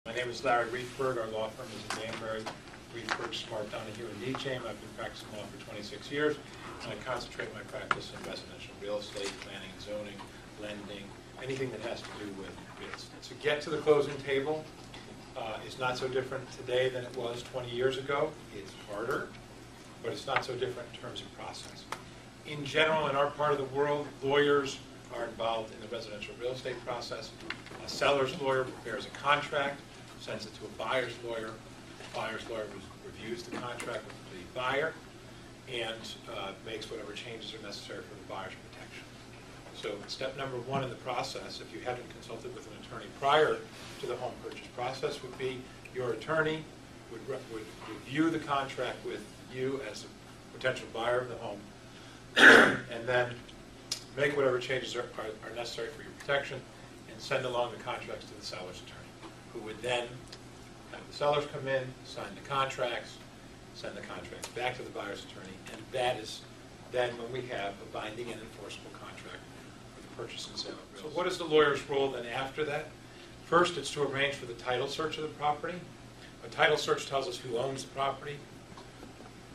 My name is Larry Riefberg. Our law firm is in Danbury. Riefberg, Smart, Donohue, and NeJame. I've been practicing law for 26 years, and I concentrate my practice in residential real estate, planning, zoning, lending, anything that has to do with real estate. To get to the closing table is not so different today than it was 20 years ago. It's harder, but it's not so different in terms of process. In general, in our part of the world, lawyers are involved in the residential real estate process. A seller's lawyer prepares a contract, sends it to a buyer's lawyer. The buyer's lawyer reviews the contract with the buyer and makes whatever changes are necessary for the buyer's protection. So step number one in the process, if you haven't consulted with an attorney prior to the home purchase process, would be your attorney would review the contract with you as a potential buyer of the home and then make whatever changes are necessary for your protection and send along the contracts to the seller's attorney, who would then have the sellers come in, sign the contracts, send the contracts back to the buyer's attorney, and that is then when we have a binding and enforceable contract for the purchase and sale of real estate. So what is the lawyer's role then after that? First, it's to arrange for the title search of the property. A title search tells us who owns the property,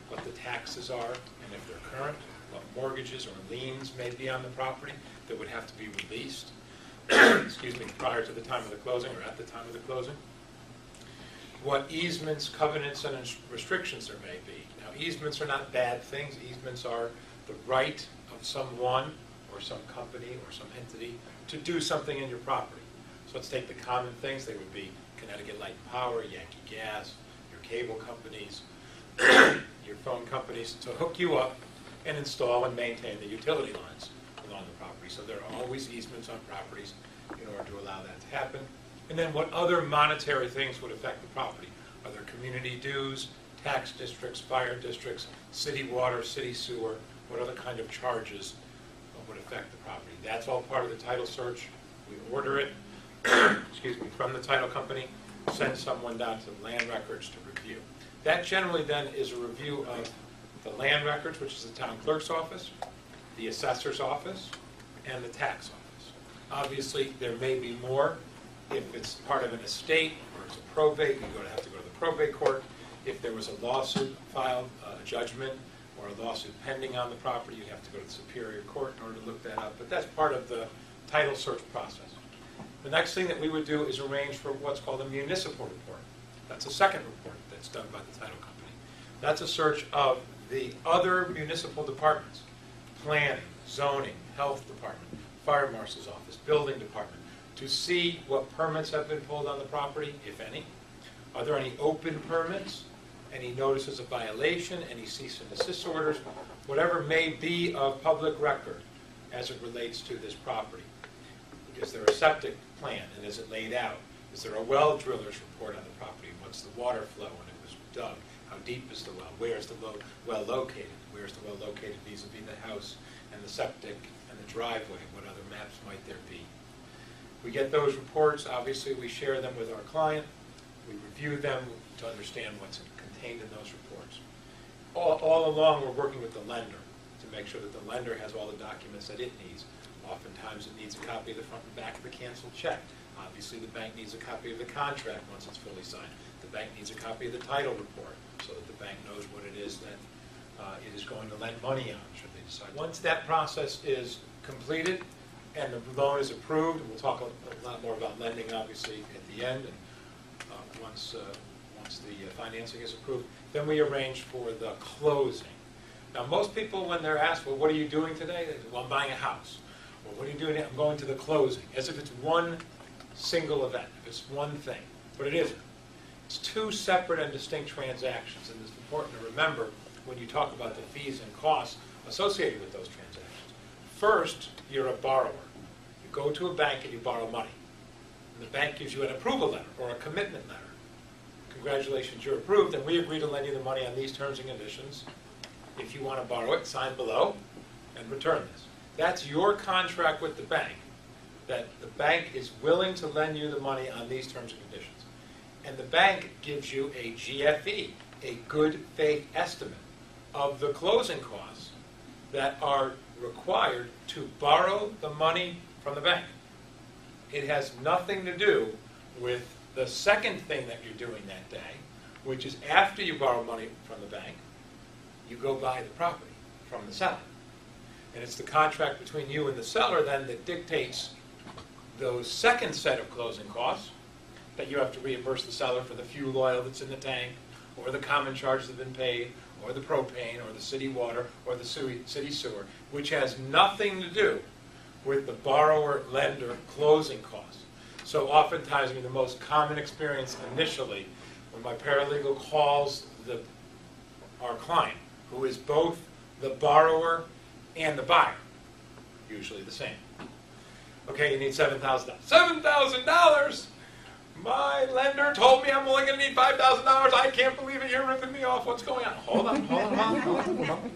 what the taxes are, and if they're current, what mortgages or liens may be on the property that would have to be released excuse me, prior to the time of the closing or at the time of the closing. What easements, covenants, and restrictions there may be. Now, easements are not bad things. Easements are the right of someone or some company or some entity to do something in your property. So let's take the common things. They would be Connecticut Light and Power, Yankee Gas, your cable companies, your phone companies, to hook you up and install and maintain the utility lines along the property. So there are always easements on properties in order to allow that to happen. And then what other monetary things would affect the property? Are there community dues, tax districts, fire districts, city water, city sewer? What other kind of charges would affect the property? That's all part of the title search. We order it excuse me, from the title company, send someone down to the land records to review. That generally then is a review of the land records, which is the town clerk's office, the assessor's office, and the tax office. Obviously, there may be more. If it's part of an estate or it's a probate, you have to go to the probate court. If there was a lawsuit filed, a judgment, or a lawsuit pending on the property, you'd have to go to the Superior Court in order to look that up. But that's part of the title search process. The next thing that we would do is arrange for what's called a municipal report. That's a second report that's done by the title company. That's a search of the other municipal departments: planning, zoning, health department, fire marshal's office, building department, to see what permits have been pulled on the property, if any. Are there any open permits, any notices of violation, any cease and desist orders, whatever may be of public record as it relates to this property. Is there a septic plan, and is it laid out? Is there a well driller's report on the property? What's the water flow when it was dug? How deep is the well? Where is the well located? Where is the well located vis-a-vis the house and the septic and the driveway? What other maps might there be? We get those reports. Obviously, we share them with our client. We review them to understand what's contained in those reports. All along, we're working with the lender to make sure that the lender has all the documents that it needs. Oftentimes, it needs a copy of the front and back of the canceled check. Obviously, the bank needs a copy of the contract once it's fully signed. The bank needs a copy of the title report so that the bank knows what it is that it is going to lend money on, should they decide. Once that process is completed and the loan is approved, and we'll talk a lot more about lending, obviously, at the end, and once the financing is approved, then we arrange for the closing. Now, most people, when they're asked, well, what are you doing today? They say, well, I'm buying a house. Well, what are you doing? I'm going to the closing, as if it's one single event, if it's one thing. But it isn't. It's two separate and distinct transactions, and it's important to remember when you talk about the fees and costs associated with those transactions. First, you're a borrower. You go to a bank and you borrow money. And the bank gives you an approval letter or a commitment letter. Congratulations, you're approved, and we agree to lend you the money on these terms and conditions. If you want to borrow it, sign below and return this. That's your contract with the bank, that the bank is willing to lend you the money on these terms and conditions. And the bank gives you a GFE, a good faith estimate of the closing costs that are required to borrow the money from the bank. It has nothing to do with the second thing that you're doing that day, which is after you borrow money from the bank, you go buy the property from the seller. And it's the contract between you and the seller then that dictates those second set of closing costs, that you have to reimburse the seller for the fuel oil that's in the tank, or the common charges that have been paid, or the propane, or the city water, or the city sewer, which has nothing to do with the borrower-lender closing costs. So oftentimes, the most common experience initially, when my paralegal calls our client, who is both the borrower and the buyer, usually the same. Okay, you need $7,000. $7,000! My lender told me I'm only going to need $5,000. I can't believe it. You're ripping me off. What's going on? Hold on.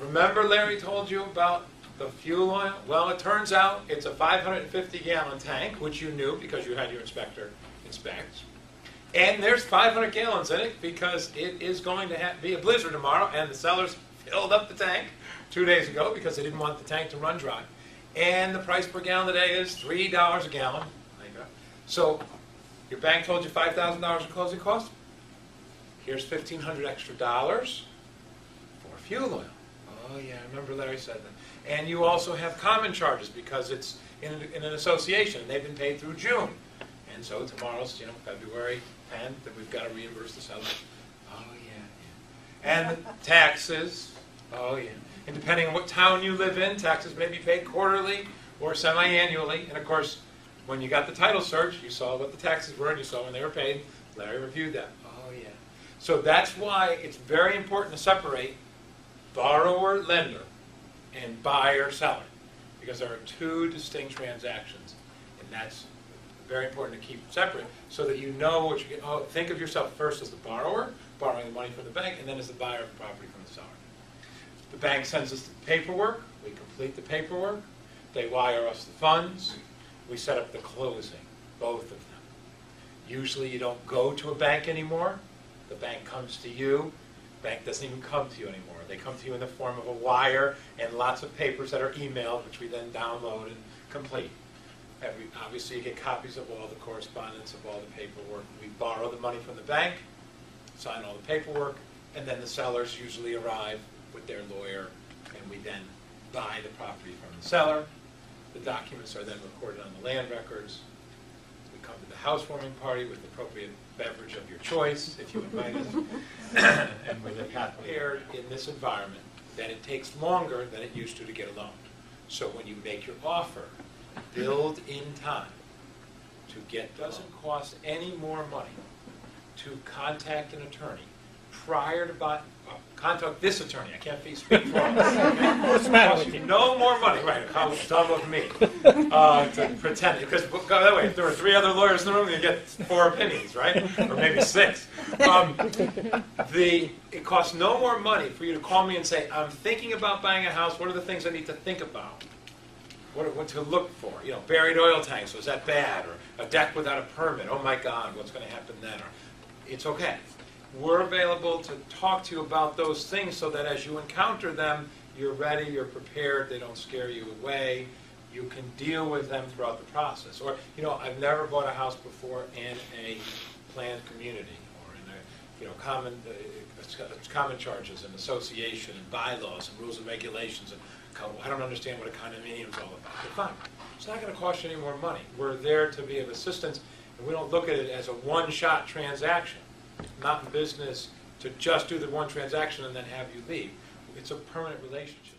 Remember Larry told you about the fuel oil? Well, it turns out it's a 550-gallon tank, which you knew because you had your inspector inspect. And there's 500 gallons in it because it is going to be a blizzard tomorrow, and the sellers filled up the tank 2 days ago because they didn't want the tank to run dry. And the price per gallon today is $3 a gallon. So your bank told you $5,000 in closing costs. Here's $1,500 extra dollars for fuel oil. Oh yeah, I remember Larry said that. And you also have common charges because it's in an association, and they've been paid through June. And so tomorrow's, February 10th, and we've got to reimburse the seller. Oh yeah. And the taxes. Oh yeah. And depending on what town you live in, taxes may be paid quarterly or semi-annually. And of course, when you got the title search, you saw what the taxes were and you saw when they were paid. Larry reviewed that. Oh, yeah. So that's why it's very important to separate borrower-lender and buyer-seller, because there are two distinct transactions, and that's very important to keep separate so that you know what you get. Oh, think of yourself first as the borrower, borrowing the money from the bank, and then as the buyer of the property from the seller. The bank sends us the paperwork. We complete the paperwork. They wire us the funds. We set up the closing, both of them. Usually you don't go to a bank anymore. The bank comes to you. The bank doesn't even come to you anymore. They come to you in the form of a wire and lots of papers that are emailed, which we then download and complete. Obviously you get copies of all the correspondence, of all the paperwork. We borrow the money from the bank, sign all the paperwork, and then the sellers usually arrive with their lawyer, and we then buy the property from the seller. The documents are then recorded on the land records. We come to the housewarming party with the appropriate beverage of your choice, if you invite us. And we're prepared in this environment that it takes longer than it used to get a loan. So when you make your offer, build in time to get, doesn't cost any more money to contact an attorney prior to buying. Contact this attorney. I can't speak for us. What's the matter with you? No more money. Right. Some of me. To pretend. Because, by the way, if there were 3 other lawyers in the room, you'd get 4 opinions, right? Or maybe 6. It costs no more money for you to call me and say, I'm thinking about buying a house. What are the things I need to think about? What to look for? Buried oil tanks. Was that bad? Or a deck without a permit. Oh, my God. What's going to happen then? Or, it's okay. We're available to talk to you about those things so that as you encounter them, you're ready, you're prepared, they don't scare you away. You can deal with them throughout the process. Or, I've never bought a house before in a planned community or in a, common charges and association and bylaws and rules and regulations. And I don't understand what a condominium is all about. But fine. It's not going to cost you any more money. We're there to be of assistance, and we don't look at it as a one-shot transaction. Not in business to just do the one transaction and then have you leave. It's a permanent relationship.